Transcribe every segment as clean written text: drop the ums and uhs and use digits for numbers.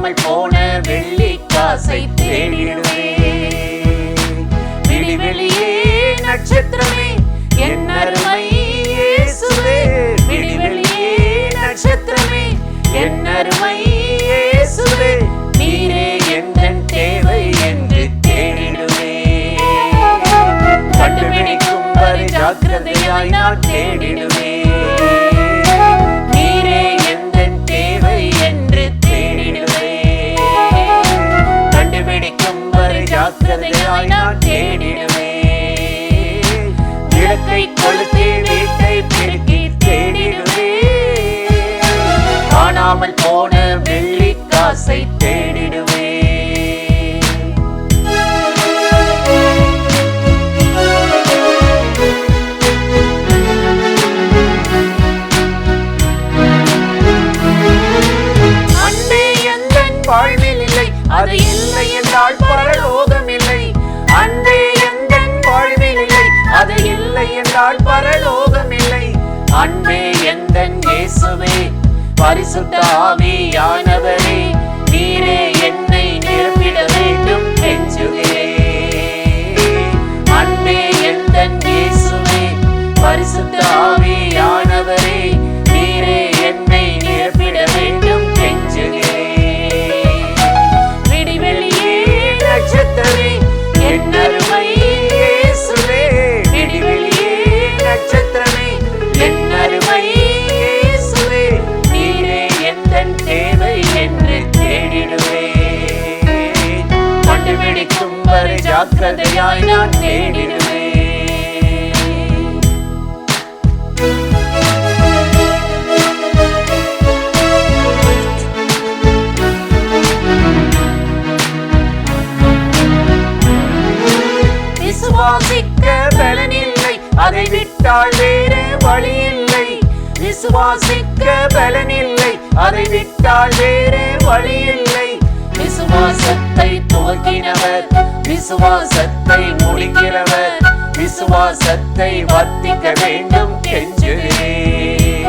காணாமல் போன வெள்ளி காசை தேடிடுவே. விடிவெளியே நட்சத்திரமே என் அருமை இயேசுவே, விடிவெளியே நட்சத்திரமே என் அருமை இயேசுவே, நீரே எந்தன் தேவை என்று தேடிடுவே. கண்டுபிடிக்கும் வரை ஜாக்கிரதையாய் நான் தேடிடுவே. நீரே எந்தன் தேவை என்று தேடிடுவே. கண்டுபிடிக்கும் வரை ஜாக்கிரதையாய் நான் தேடிடுவே. விளக்கை கொளுத்தி வீட்டை பெருக்கி தேடிடுவே. காணாமல் போன வெள்ளி காசை தேடிடுவே. அன்பே எந்தன் வாழ்வில் இல்லை, அது இல்லை என்றால் பரலோகம் இல்லை. அன்பே எந்தன் வாழ்வில் இல்லை, அது இல்லை என்றால் பரலோகம் இல்லை. அன்பே எந்தன் இயேசுவே, பரிசுத்த ஆவியானவரே, நீரே என்னை நிரப்பிட வேண்டும் கெஞ்சுகிறேன். அன்பே எந்தன் இயேசுவே, பரிசுத்த ஆவியானவரே, நீரே என்னை நிரப்பிட வேண்டும் கெஞ்சுகிறேன். விடிவெளியே நட்சத்திரமே என் அருமை இயேசுவே, விடிவெளியே நட்சத்திரமே என் அருமை இயேசுவே, நீரே எந்தன் தேவை என்று தேடிடுவே. கண்டுபிடிக்கும் வரை ஜாக்கிரதையாய் நான் தேடிடுவே. விசுவாசிக்க பலனில்லை, அதை விட்டால் வேறு வழி இல்லை. விசுவாசிக்க பலனில்லை, அதை விட்டால் வேறு வழி இல்லை. விசுவாசத்தை துவக்கினவர், விசுவாசத்தை முடிக்கிறவர், விசுவாசத்தை வர்த்திக்க வேண்டும் கெஞ்சுகிறேன்.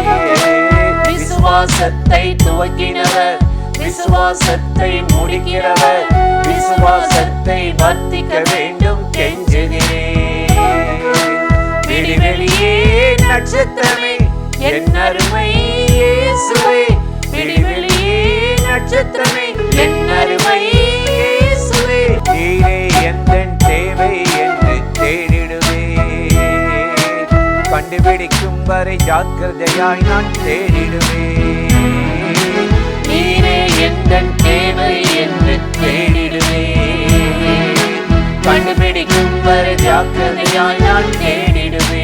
விசுவாசத்தை துவக்கினவர், விசுவாசத்தை முடிக்கிறவர், விசுவாசத்தை வர்த்திக்க வேண்டும் கெஞ்சுகிறேன். விடிவெளியே நட்சத்திரமே என் அருமை இயேசுவே, விடிவெளியே நட்சத்திரமே என் அருமை இயேசுவே, நீரே எந்தன் தேவை என்று தேடிடுவே. கண்டுபிடிக்கும் வரை ஜாக்கிரதையாய் நான் தேடிடுவே. நீரே எந்தன் தேவை என்று தேடிடுவே. கண்டுபிடிக்கும் வரை ஜாக்கிரதையாய் நான் தேடிடுவே.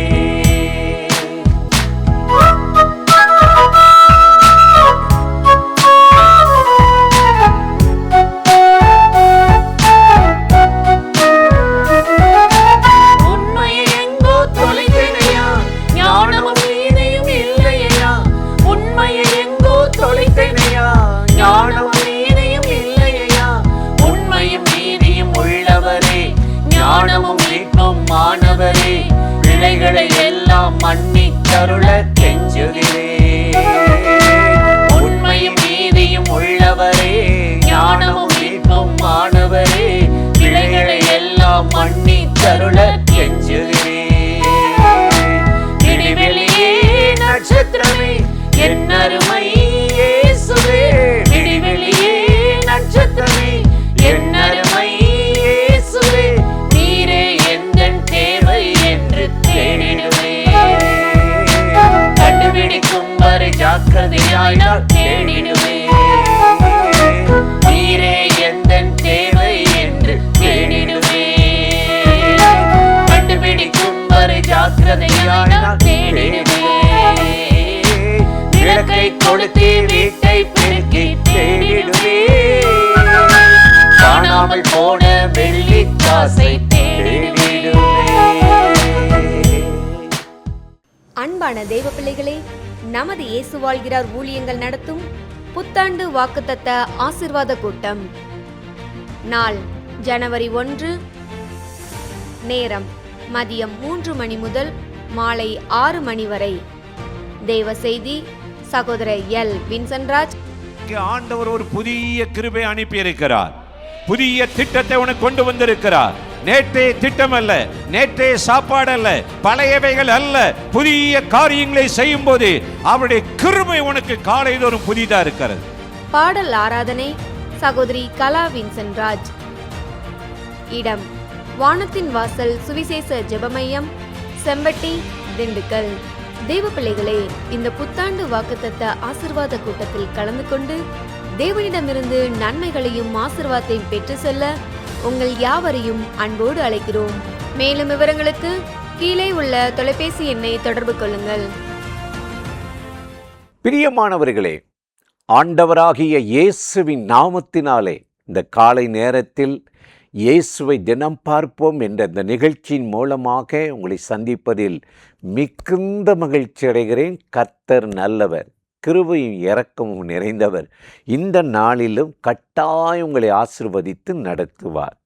உண்மையை எங்கோ தொலைத்தனையா, ஞானமும் நீதியும் இல்லையா. உண்மையை எங்கோ தொலைத்தனையா, ஞானமும் நீதியும் இல்லையா. உண்மையும் நீதியும் உள்ளவரே, ஞானமும் மீட்பும் மாணவரே, பிழைகளை எல்லாம் மன்னித்தருள கெஞ்சுகிறேன். உண்மையும் நீதியும் உள்ளவரே, ஞானமும் மீட்பும் மாணவரே, பிழைகளை எல்லாம் மன்னித்தருள கெஞ்சுகிறேன். விடிவெளியே நட்சத்திரமே என் அருமை இயேசுவே, விடிவெளியே நட்சத்திரமே என் அருமை இயேசுவே, நீரே எந்தன் தேவை என்று தேடிடுவே. கண்டுபிடிக்கும் வரை ஜாக்கிரதையாய் நான் தேடிடுவே. நீரே எந்தன் தேவை என்று தேடிடுவே. கண்டுபிடிக்கும் வரை ஜாக்கிரதையாய் நான் தேடிடுவே. விளக்கை கொளுத்தி வீட்டை பெருக்கி தேடிடுவே. காணாமல் போன வெள்ளி காசை தேடிடுவே. அன்பான தேவ பிள்ளைகளே, நமது இயேசு வாழ்கிறார் ஊழியங்கள் நடத்தும் புத்தாண்டு வாக்குத்தத்த ஆசீர்வாத கூட்டம். நாள் ஜனவரி 1, நேரம் மதியம் 3 மணி முதல் மாலை 6 மணி வரை. தேவ செய்தி சகோதரர் எல் வின்சன்ராஜ், இன்றைக்கு ஆண்டவர் ஒரு புதிய கிருபை அனுப்பி இருக்கிறார். புதிய திட்டத்தை உனக்கு கொண்டு வந்திருக்கிறார். நேற்றைய திட்டம் அல்ல, நேற்றைய சாப்பாடு அல்ல, பழையவைகள் அல்ல. புதிய காரியங்களை செய்யும் போது அவருடைய கிருபை உனக்கு காலைதோறும் புதிதா இருக்கிறது. பாடல் ஆராதனை சகோதரி கலா வின்சென்ராஜ். இடம் வானத்தின் வாசல் சுவிசேஷ ஜெபமையம், செம்பட்டி, திண்டுக்கல். தேவ பிள்ளைகளே, இந்த புத்தாண்டு வாக்குத்தத்த ஆசீர்வாத கூட்டத்தில் கலந்து கொண்டு தேவனிடமிருந்து நன்மைகளையும் ஆசீர்வாதத்தையும் பெற்று செல்ல உங்கள் யாவரையும் அன்போடு அழைக்கிறோம். மேலும் விவரங்களுக்கு கீழே உள்ள தொலைபேசி எண்ணை தொடர்பு கொள்ளுங்கள். பிரியமானவர்களே, ஆண்டவராகிய இயேசுவின் நாமத்தினாலே இந்த காலை நேரத்தில் இயேசுவை தினம் பார்ப்போம் என்ற இந்த நிகழ்ச்சியின் மூலமாக உங்களை சந்திப்பதில் மிகுந்த மகிழ்ச்சி அடைகிறேன். கர்த்தர் நல்லவர், கிருபையும் இரக்கமும் நிறைந்தவர். இந்த நாளிலும் கட்டாயம் உங்களை ஆசீர்வதித்து நடத்துவார்.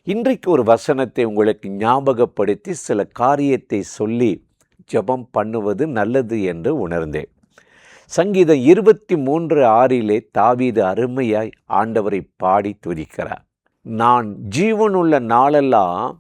இன்றைக்கு ஒரு வசனத்தை உங்களுக்கு ஞாபகப்படுத்தி சில காரியத்தை சொல்லி ஜெபம் பண்ணுவது நல்லது என்று உணர்ந்தேன். சங்கீதம் 23:6 தாவீது அருமையாய் ஆண்டவரை பாடி துதிக்கிறார். நான் ஜீவனுள்ள நாளெல்லாம்